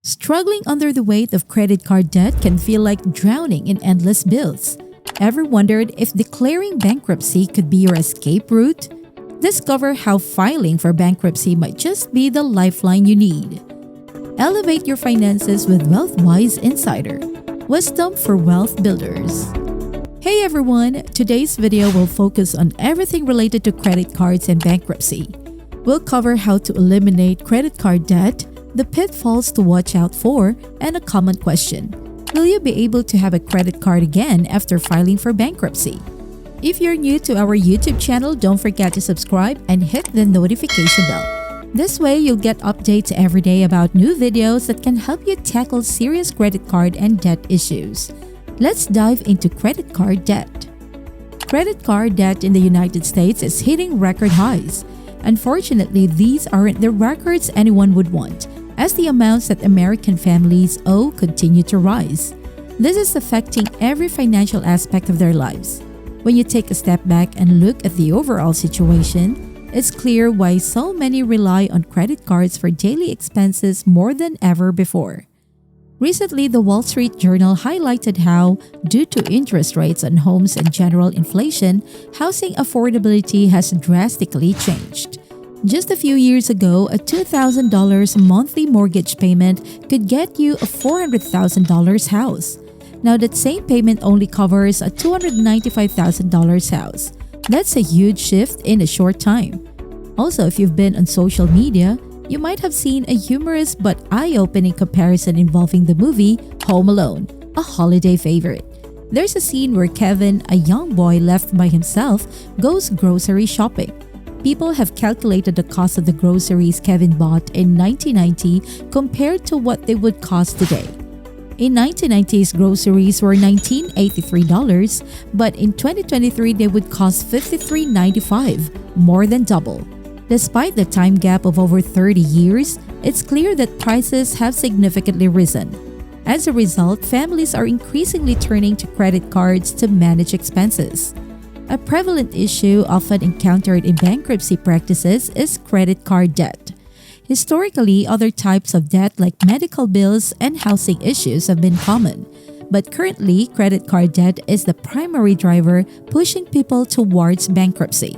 Struggling under the weight of credit card debt can feel like drowning in endless bills. Ever wondered if declaring bankruptcy could be your escape route? Discover how filing for bankruptcy might just be the lifeline you need. Elevate your finances with WealthWise Insider, wisdom for wealth builders. Hey everyone, today's video will focus on everything related to credit cards and bankruptcy. We'll cover how to eliminate credit card debt, the pitfalls to watch out for, and a common question: will you be able to have a credit card again after filing for bankruptcy? If you're new to our YouTube channel, don't forget to subscribe and hit the notification bell. This way, you'll get updates every day about new videos that can help you tackle serious credit card and debt issues. Let's dive into credit card debt. Credit card debt in the United States is hitting record highs. Unfortunately, these aren't the records anyone would want, as the amounts that American families owe continue to rise. This is affecting every financial aspect of their lives. When you take a step back and look at the overall situation, it's clear why so many rely on credit cards for daily expenses more than ever before. Recently, the Wall Street Journal highlighted how, due to interest rates on homes and general inflation, housing affordability has drastically changed. Just a few years ago, a $2,000 monthly mortgage payment could get you a $400,000 house. Now that same payment only covers a $295,000 house. That's a huge shift in a short time. Also, if you've been on social media, you might have seen a humorous but eye-opening comparison involving the movie Home Alone, a holiday favorite. There's a scene where Kevin, a young boy left by himself, goes grocery shopping. People have calculated the cost of the groceries Kevin bought in 1990 compared to what they would cost today. In 1990s, groceries were $19.83, but in 2023 they would cost $53.95, more than double. Despite the time gap of over 30 years, it's clear that prices have significantly risen. As a result, families are increasingly turning to credit cards to manage expenses. A prevalent issue often encountered in bankruptcy practices is credit card debt. Historically, other types of debt like medical bills and housing issues have been common. But currently, credit card debt is the primary driver pushing people towards bankruptcy.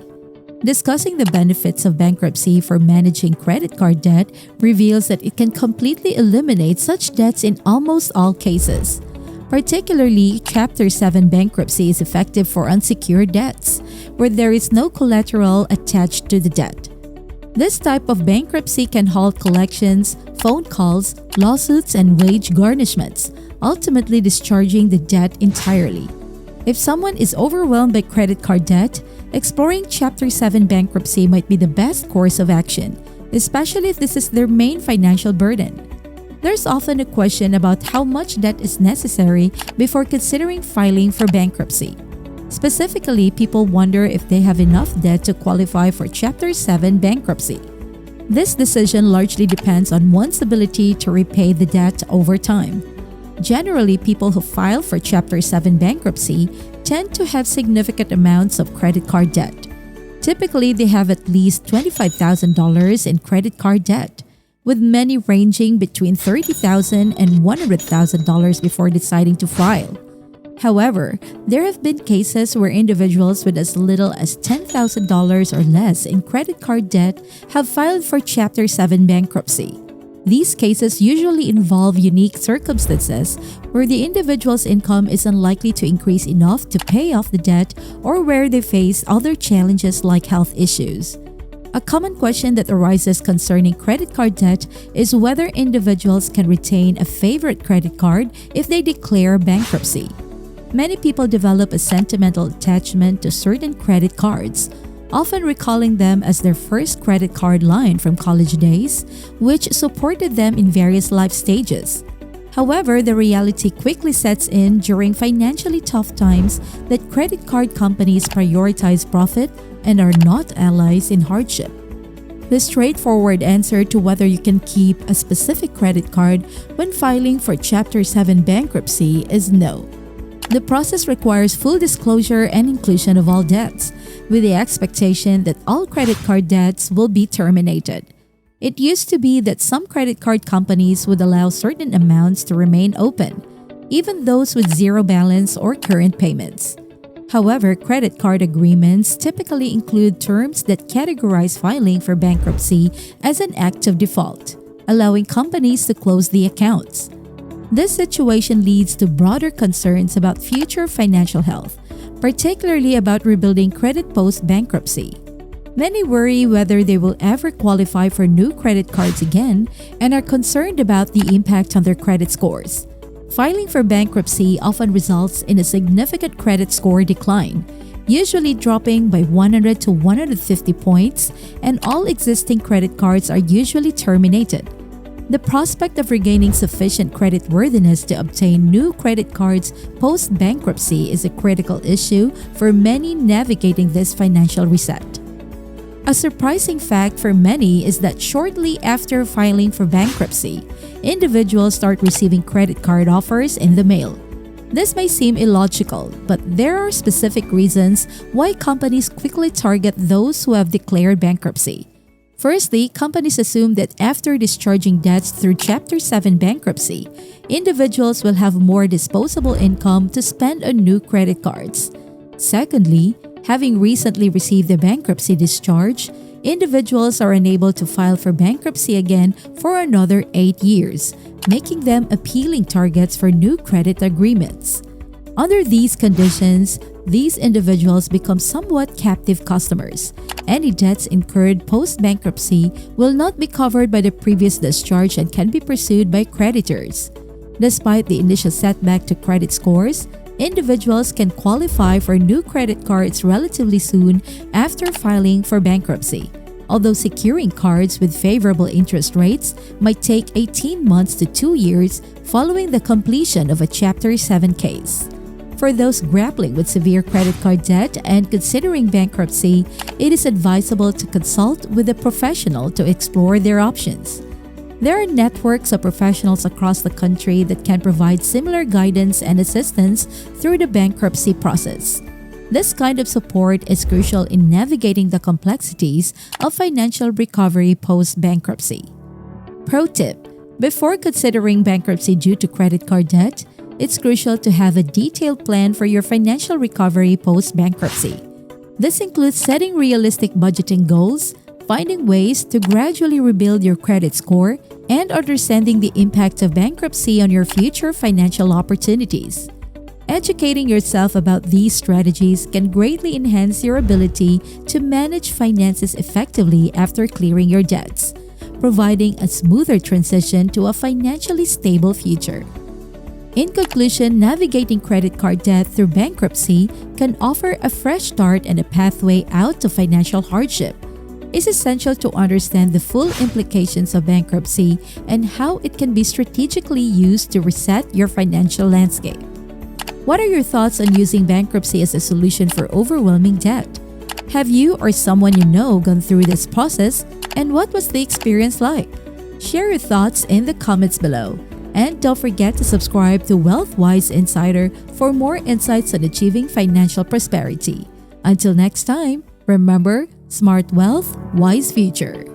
Discussing the benefits of bankruptcy for managing credit card debt reveals that it can completely eliminate such debts in almost all cases. Particularly, Chapter 7 bankruptcy is effective for unsecured debts, where there is no collateral attached to the debt. This type of bankruptcy can halt collections, phone calls, lawsuits, and wage garnishments, ultimately discharging the debt entirely. If someone is overwhelmed by credit card debt, exploring Chapter 7 bankruptcy might be the best course of action, especially if this is their main financial burden. There's often a question about how much debt is necessary before considering filing for bankruptcy. Specifically, people wonder if they have enough debt to qualify for Chapter 7 bankruptcy. This decision largely depends on one's ability to repay the debt over time. Generally, people who file for Chapter 7 bankruptcy tend to have significant amounts of credit card debt. Typically, they have at least $25,000 in credit card debt, with many ranging between $30,000 and $100,000 before deciding to file. However, there have been cases where individuals with as little as $10,000 or less in credit card debt have filed for Chapter 7 bankruptcy. These cases usually involve unique circumstances where the individual's income is unlikely to increase enough to pay off the debt or where they face other challenges like health issues. A common question that arises concerning credit card debt is whether individuals can retain a favorite credit card if they declare bankruptcy. Many people develop a sentimental attachment to certain credit cards, often recalling them as their first credit card line from college days, which supported them in various life stages. However, the reality quickly sets in during financially tough times that credit card companies prioritize profit and are not allies in hardship. The straightforward answer to whether you can keep a specific credit card when filing for Chapter 7 bankruptcy is no. The process requires full disclosure and inclusion of all debts, with the expectation that all credit card debts will be terminated. It used to be that some credit card companies would allow certain amounts to remain open, even those with zero balance or current payments. However, credit card agreements typically include terms that categorize filing for bankruptcy as an act of default, allowing companies to close the accounts. This situation leads to broader concerns about future financial health, particularly about rebuilding credit post-bankruptcy. Many worry whether they will ever qualify for new credit cards again and are concerned about the impact on their credit scores. Filing for bankruptcy often results in a significant credit score decline, usually dropping by 100 to 150 points, and all existing credit cards are usually terminated. The prospect of regaining sufficient creditworthiness to obtain new credit cards post-bankruptcy is a critical issue for many navigating this financial reset. A surprising fact for many is that shortly after filing for bankruptcy, individuals start receiving credit card offers in the mail. This may seem illogical, but there are specific reasons why companies quickly target those who have declared bankruptcy. Firstly, companies assume that after discharging debts through Chapter 7 bankruptcy, individuals will have more disposable income to spend on new credit cards. Secondly, having recently received a bankruptcy discharge, individuals are unable to file for bankruptcy again for another 8 years, making them appealing targets for new credit agreements. Under these conditions, these individuals become somewhat captive customers. Any debts incurred post-bankruptcy will not be covered by the previous discharge and can be pursued by creditors. Despite the initial setback to credit scores, individuals can qualify for new credit cards relatively soon after filing for bankruptcy, although securing cards with favorable interest rates might take 18 months to 2 years following the completion of a Chapter 7 case. For those grappling with severe credit card debt and considering bankruptcy, it is advisable to consult with a professional to explore their options. There are networks of professionals across the country that can provide similar guidance and assistance through the bankruptcy process. This kind of support is crucial in navigating the complexities of financial recovery post-bankruptcy. Pro tip: before considering bankruptcy due to credit card debt, it's crucial to have a detailed plan for your financial recovery post-bankruptcy. This includes setting realistic budgeting goals, finding ways to gradually rebuild your credit score, and understanding the impact of bankruptcy on your future financial opportunities. Educating yourself about these strategies can greatly enhance your ability to manage finances effectively after clearing your debts, providing a smoother transition to a financially stable future. In conclusion, navigating credit card debt through bankruptcy can offer a fresh start and a pathway out of financial hardship. It's essential to understand the full implications of bankruptcy and how it can be strategically used to reset your financial landscape. What are your thoughts on using bankruptcy as a solution for overwhelming debt? Have you or someone you know gone through this process, and what was the experience like? Share your thoughts in the comments below. And don't forget to subscribe to WealthWise Insider for more insights on achieving financial prosperity. Until next time, remember, smart wealth, wise future.